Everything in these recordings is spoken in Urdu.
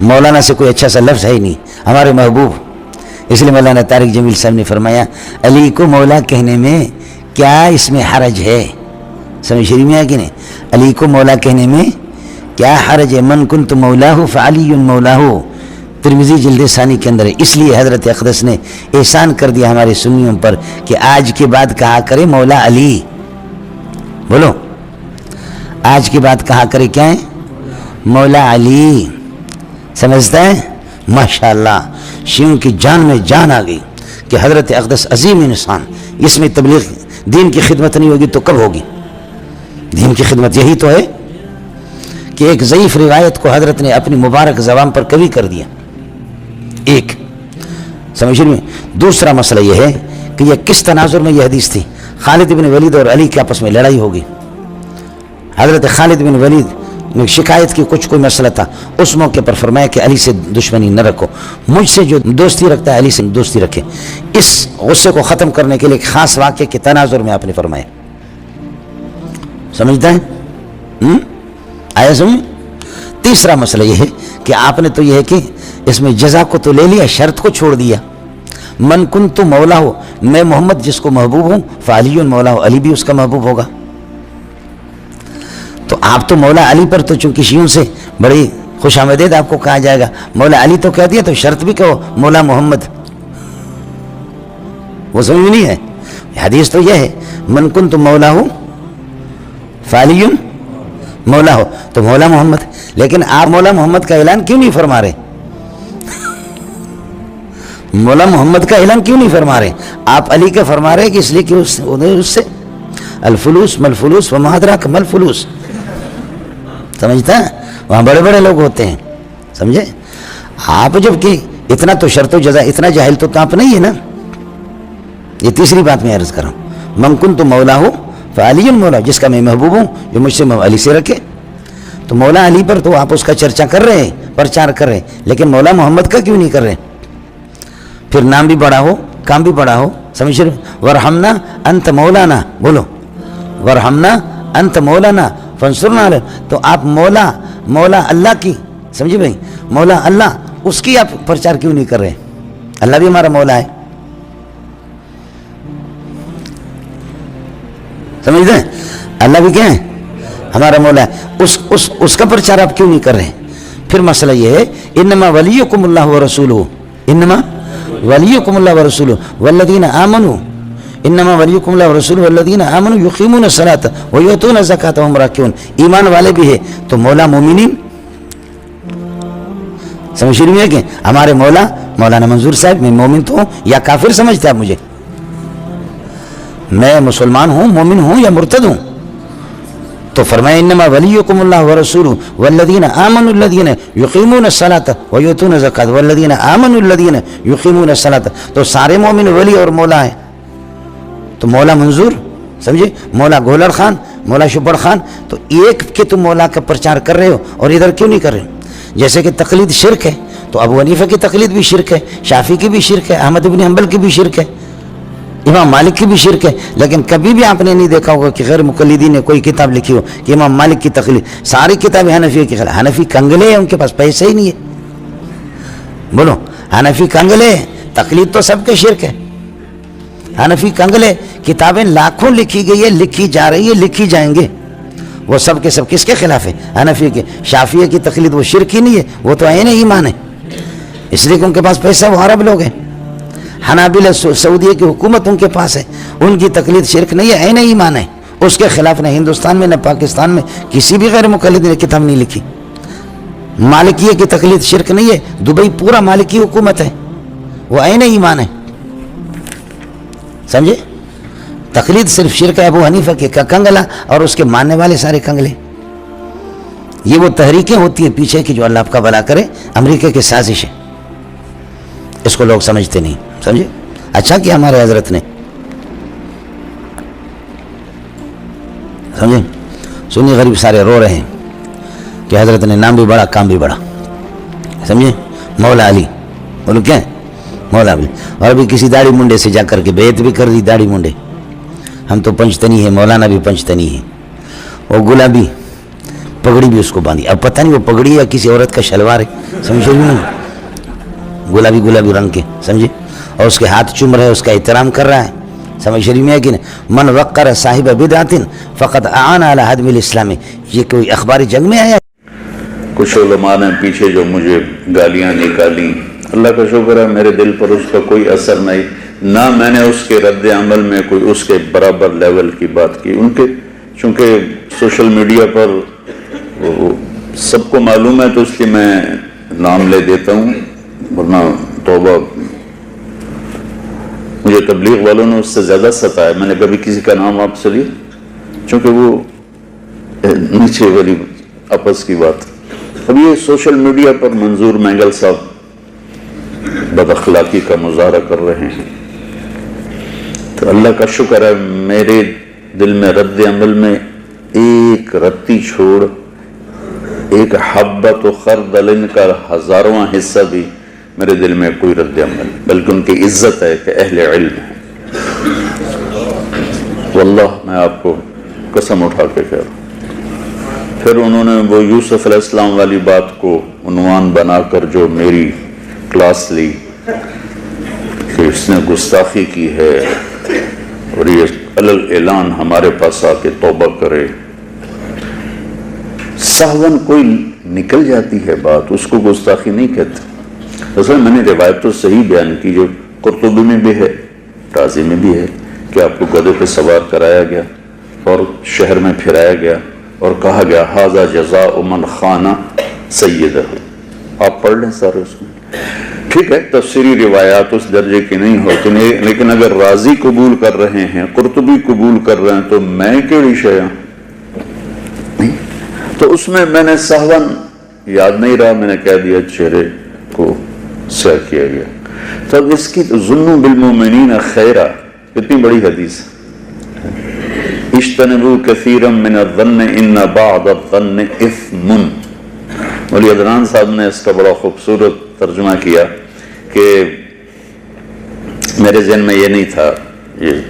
مولانا سے کوئی اچھا سا لفظ ہے ہی نہیں، ہمارے محبوب. اس لیے مولانا طارق جمیل صاحب نے فرمایا علی کو مولا کہنے میں کیا اس میں حرج ہے؟ سمجھ شریف میں ہے کہ نہیں؟ علی کو مولا کہنے میں کیا حرج ہے؟ من کنت مولاہ فعلی مولاہ، ترمذی جلد ثانی کے اندر ہے. اس لیے حضرت اقدس نے احسان کر دیا ہمارے سنیوں پر کہ آج کے بعد کہا کرے مولا علی. بولو آج کے بعد کہا کرے کیا ہے؟ مولا علی. سمجھتا ہے؟ ماشاءاللہ شیعوں کی جان میں جان آ گئی کہ حضرت اقدس عظیم انسان. اس میں تبلیغ دین کی خدمت نہیں ہوگی تو کب ہوگی؟ دین کی خدمت یہی تو ہے کہ ایک ضعیف روایت کو حضرت نے اپنی مبارک زبان پر کبھی کر دیا. ایک سمجھ میں. دوسرا مسئلہ یہ ہے کہ یہ کس تناظر میں یہ حدیث تھی؟ خالد بن ولید اور علی کے آپس میں لڑائی ہوگی. حضرت خالد بن ولید میں شکایت کی کوئی مسئلہ تھا. اس موقع پر فرمایا کہ علی سے دشمنی نہ رکھو، مجھ سے جو دوستی رکھتا ہے علی سے دوستی رکھے. اس غصے کو ختم کرنے کے لیے ایک خاص واقعے کے تناظر میں آپ نے فرمایا. سمجھتا ہے؟ آیا سمجھ؟ تیسرا مسئلہ یہ ہے کہ آپ نے تو یہ ہے کہ اس میں جزا کو تو لے لیا، شرط کو چھوڑ دیا. من کنت مولا ہو، میں محمد جس کو محبوب ہوں فعلی مولا ہو، علی بھی اس کا محبوب ہوگا. تو آپ تو مولا علی پر تو چونکہ شیعوں سے بڑی خوش آمدید آپ کو کہا جائے گا. مولا علی تو کہہ دیا تو شرط بھی کہو مولا محمد. وہ سمجھ میں نہیں ہے. حدیث تو یہ ہے من کنت مولا ہو فعلی مولا ہو، تو مولا محمد. لیکن آپ مولا محمد کا اعلان کیوں نہیں فرما رہے؟ مولا محمد کا اعلان کیوں نہیں فرما رہے؟ آپ علی کا فرما رہے کہ اس لیے کہ اس سے الفلوس ملفلوس وما ادراک ملفلوس. سمجھتا ہے؟ وہاں بڑے بڑے لوگ ہوتے ہیں. سمجھے؟ آپ جب کہ اتنا تو شرط و جزا، اتنا جاہل تو آپ نہیں ہے نا. یہ تیسری بات میں عرض کر رہا ہوں. من کنت مولا ہو فعلی مولا، جس کا میں محبوب ہوں جو مجھ سے علی سے رکھے. تو مولا علی پر تو آپ اس کا چرچا کر رہے ہیں، پرچار کر رہے ہیں، لیکن مولا محمد کا کیوں نہیں کر رہے؟ پھر نام بھی بڑا ہو، کام بھی بڑا ہو. سمجھ رہے؟ ورحمنا انت مولانا. بولو ورحمنا انت مولانا فانصرنا علی. تو آپ مولا اللہ کی، سمجھے بھائی، مولا اللہ اس کی آپ پرچار کیوں نہیں کر رہے؟ اللہ بھی ہمارا مولا ہے. سمجھتے ہیں؟ اللہ بھی کیا ہے؟ ہمارا مولا ہے. اس کا پرچار آپ کیوں نہیں کر رہے؟ پھر مسئلہ یہ ہے انما ولیکم اللہ ورسولہ، انما ولیکم اللہ ورسولہ والذین آمنوا، انما ولیکم اللہ ورسولہ والذین آمنوا یقیمون الصلاۃ ویؤتون الزکاۃ وہم راکعون. ایمان والے بھی ہے تو مولا مومنین. سمجھ رہی ہے کہ ہمارے مولانا منظور صاحب، میں مومن تو ہوں یا کافر سمجھتے آپ مجھے؟ میں مسلمان ہوں، مومن ہوں یا مرتد ہوں؟ تو فرمایا انما ولیکم اللہ ورسولہ والذین آمنوا الذین یقیمون الصلاۃ ویؤتون الزکاۃ والذین آمنوا الذین یقیمون الصلاۃ. تو سارے مومن ولی اور مولا ہیں. تو مولا منظور، سمجھے، مولا گولڑ خان، مولا شبڑ خان، تو ایک کے تم مولا کا پرچار کر رہے ہو اور ادھر کیوں نہیں کر رہے ہو؟ جیسے کہ تقلید شرک ہے تو ابو حنیفہ کی تقلید بھی شرک ہے، شافعی کی بھی شرک ہے، احمد بن حنبل کی بھی شرک ہے، امام مالک کی بھی شرک ہے. لیکن کبھی بھی آپ نے نہیں دیکھا ہوگا کہ غیر مقلدین نے کوئی کتاب لکھی ہو کہ امام مالک کی تقلید. ساری کتابیں حنفی کی خلاف. حنفی کنگلے ہیں، ان کے پاس پیسے ہی نہیں ہے. بولو حنفی کنگلے ہیں، تقلید تو سب کے شرک ہے. حنفی کنگلے، کتابیں لاکھوں لکھی گئی ہے، لکھی جا رہی ہے، لکھی جائیں گے. وہ سب کے سب کس کے خلاف ہے؟ حنفی کے. شافعی کی تقلید وہ شرک ہی نہیں ہے، وہ تو عین ایمان ہے، اس لیے کہ ان کے پاس پیسہ، وہ عرب لوگ ہیں. حنابلہ سعودیہ کی حکومت ان کے پاس ہے، ان کی تقلید شرک نہیں ہے، عین ایمان ہے. اس کے خلاف نہ ہندوستان میں نہ پاکستان میں کسی بھی غیر مقلد نے کتاب نہیں لکھی. مالکیہ کی تقلید شرک نہیں ہے، دبئی پورا مالکی حکومت ہے، وہ عین ایمان ہے. سمجھے؟ تقلید صرف شرک ہے ابو حنیفہ کے کنگلا اور اس کے ماننے والے سارے کنگلے. یہ وہ تحریکیں ہوتی ہیں پیچھے کی جو اللہ آپ کا بھلا کرے، امریکہ کی سازش ہے. اس کو لوگ سمجھتے نہیں. سمجھے؟ اچھا کیا ہمارے حضرت نے. سمجھے؟ سنی غریب سارے رو رہے ہیں کہ حضرت نے نام بھی بڑا، کام بھی بڑا. سمجھے؟ مولا علی. بولو کیا؟ مولا علی. اور ابھی کسی داڑھی منڈے سے جا کر کے بیعت بھی کر دی. داڑھی منڈے، ہم تو پنجتنی ہے، مولانا بھی پنجتنی ہے. وہ گلابی پگڑی بھی اس کو باندھی. اب پتہ نہیں وہ پگڑی یا کسی عورت کا شلوار ہے, سمجھے نہیں, گلابی گلابی رنگ کے, سمجھے, اور اس کے ہاتھ چوم رہے, اس کا احترام کر رہا ہے. سمجھ شریف میں ہے کہ نہیں؟ من وقر صاحب بدعت فقد اعان علی ہدم الاسلام. یہ کوئی اخباری جنگ میں آیا؟ کچھ علماء نے پیچھے جو مجھے گالیاں نکالی, اللہ کا شکر ہے میرے دل پر اس کا کوئی اثر نہیں, نہ میں نے اس کے رد عمل میں کوئی اس کے برابر لیول کی بات کی. ان کے چونکہ سوشل میڈیا پر وہ سب کو معلوم ہے تو اس لیے میں نام لے دیتا ہوں, ورنہ توبہ, مجھے تبلیغ والوں نے اس سے زیادہ ستایا. میں نے کبھی کسی کا نام آپ سے لیا, چونکہ وہ نیچے والی آپس کی بات. اب یہ سوشل میڈیا پر منظور مینگل صاحب بد اخلاقی کا مظاہرہ کر رہے ہیں, تو اللہ کا شکر ہے میرے دل میں رد عمل میں ایک رتی چھوڑ, ایک حبت و خردل کا ہزارواں حصہ بھی میرے دل میں کوئی رد عمل, بلکہ ان کی عزت ہے کہ اہل علم ہے. واللہ میں آپ کو قسم اٹھا کے کہہ رہا ہوں. پھر انہوں نے وہ یوسف علیہ السلام والی بات کو عنوان بنا کر جو میری کلاس لی کہ اس نے گستاخی کی ہے اور یہ اعلان ہمارے پاس آ کے توبہ کرے. سہون کوئی نکل جاتی ہے بات, اس کو گستاخی نہیں کہتے. اصل میں نے روایت تو صحیح بیان کی جو قرطبی میں بھی ہے, رازی میں بھی ہے, کہ آپ کو گدھے پہ سوار کرایا گیا اور شہر میں پھرایا گیا اور کہا گیا ھذا جزاء من خان سیدہ. آپ پڑھ لیں سارے اس میں. ٹھیک ہے, تفسیری روایات اس درجے کی نہیں ہوتی, لیکن اگر رازی قبول کر رہے ہیں, قرطبی قبول کر رہے ہیں, تو میں کیڑی شے ہوں. تو اس میں نے سہون یاد نہیں رہا, میں نے کہہ دیا چہرے کو سیاہ کیا گیا. تب اس کی ظنوا بالمؤمنین خیرا کتنی بڑی حدیث. اجتنبوا کثیرا من الظن ان بعض الظن اثم. مولی عدنان صاحب نے اس کا بڑا خوبصورت ترجمہ کیا کہ میرے ذہن میں یہ نہیں تھا. یہ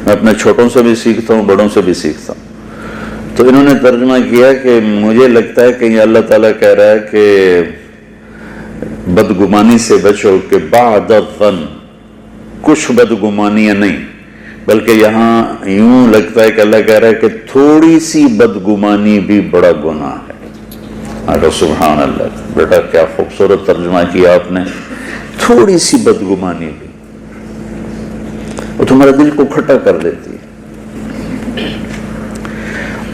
میں اپنے چھوٹوں سے بھی سیکھتا ہوں, بڑوں سے بھی سیکھتا ہوں. تو انہوں نے ترجمہ کیا کہ مجھے لگتا ہے کہ یہ اللہ تعالیٰ کہہ رہا ہے کہ بدگمانی سے بچو, کہ بعد الظن, کچھ بدگمانیاں نہیں, بلکہ یہاں یوں لگتا ہے کہ اللہ کہہ رہا ہے کہ تھوڑی سی بدگمانی بھی بڑا گناہ ہے. آگے سبحان اللہ, بیٹا کیا خوبصورت ترجمہ کیا آپ نے. تھوڑی سی بدگمانی بھی وہ تمہارے دل کو کھٹا کر دیتی ہے.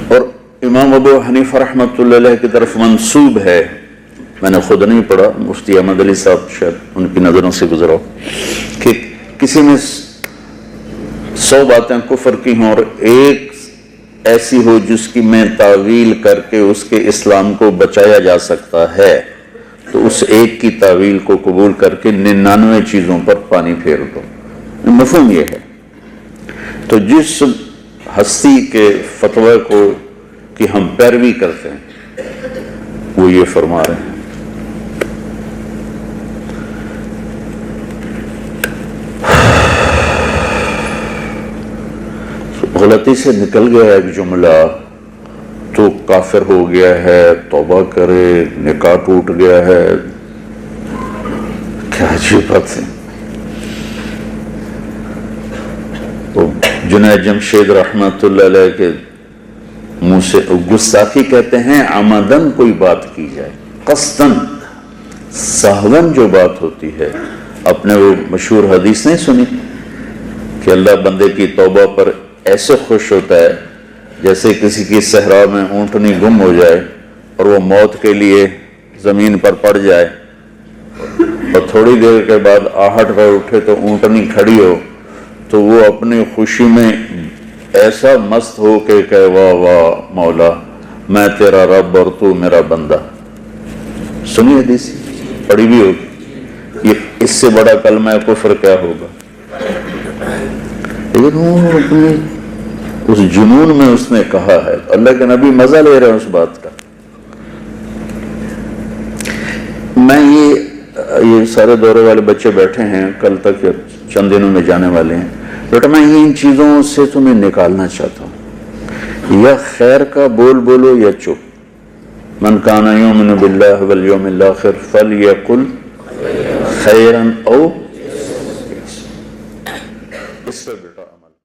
اور امام ابو حنیفہ رحمۃ اللہ علیہ کی طرف منسوب ہے, میں نے خود نہیں پڑھا, مفتی احمد علی صاحب شاید ان کی نظروں سے گزرا, کہ کسی میں 100 باتیں کفر کی ہوں اور ایک ایسی ہو جس کی میں تعویل کر کے اس کے اسلام کو بچایا جا سکتا ہے, تو اس ایک کی تعویل کو قبول کر کے 99 چیزوں پر پانی پھیر دو. مفہوم یہ ہے. تو جس ہستی کے فتوی کو کہ ہم پیروی کرتے ہیں وہ یہ فرما رہے ہیں. غلطی سے نکل گیا ایک جملہ تو کافر ہو گیا ہے, توبہ کرے, نکاح ٹوٹ گیا ہے. کیا عجیب بات ہے. جنید جمشید رحمت اللہ علیہ کے منہ سے گستاخی کہتے ہیں عمدن کوئی بات کی جائے, قصدن. سہون جو بات ہوتی ہے, اپنے وہ مشہور حدیث نہیں سنی کہ اللہ بندے کی توبہ پر ایسے خوش ہوتا ہے جیسے کسی کی صحرا میں اونٹنی گم ہو جائے اور وہ موت کے لیے زمین پر پڑ جائے اور تھوڑی دیر کے بعد آہٹ کر اٹھے تو اونٹنی کھڑی ہو, تو وہ اپنی خوشی میں ایسا مست ہو کہ واہ واہ مولا میں تیرا رب اور تو میرا بندہ. سنی حدیث, پڑھی بھی ہوگی. یہ اس سے بڑا کلمہ کفر کیا ہوگا. لیکن وہ اپنے اس جنون میں اس نے کہا ہے, اللہ کے نبی مزہ لے رہے ہیں اس بات کا. میں یہ سارے دورے والے بچے بیٹھے ہیں, کل تک یا چند دنوں میں جانے والے ہیں. بیٹا میں ان چیزوں سے تمہیں نکالنا چاہتا ہوں, یا خیر کا بول بولو یا چپ. من کان یؤمن باللہ والیوم الآخر فلیقل خیرا او اس پر بیٹا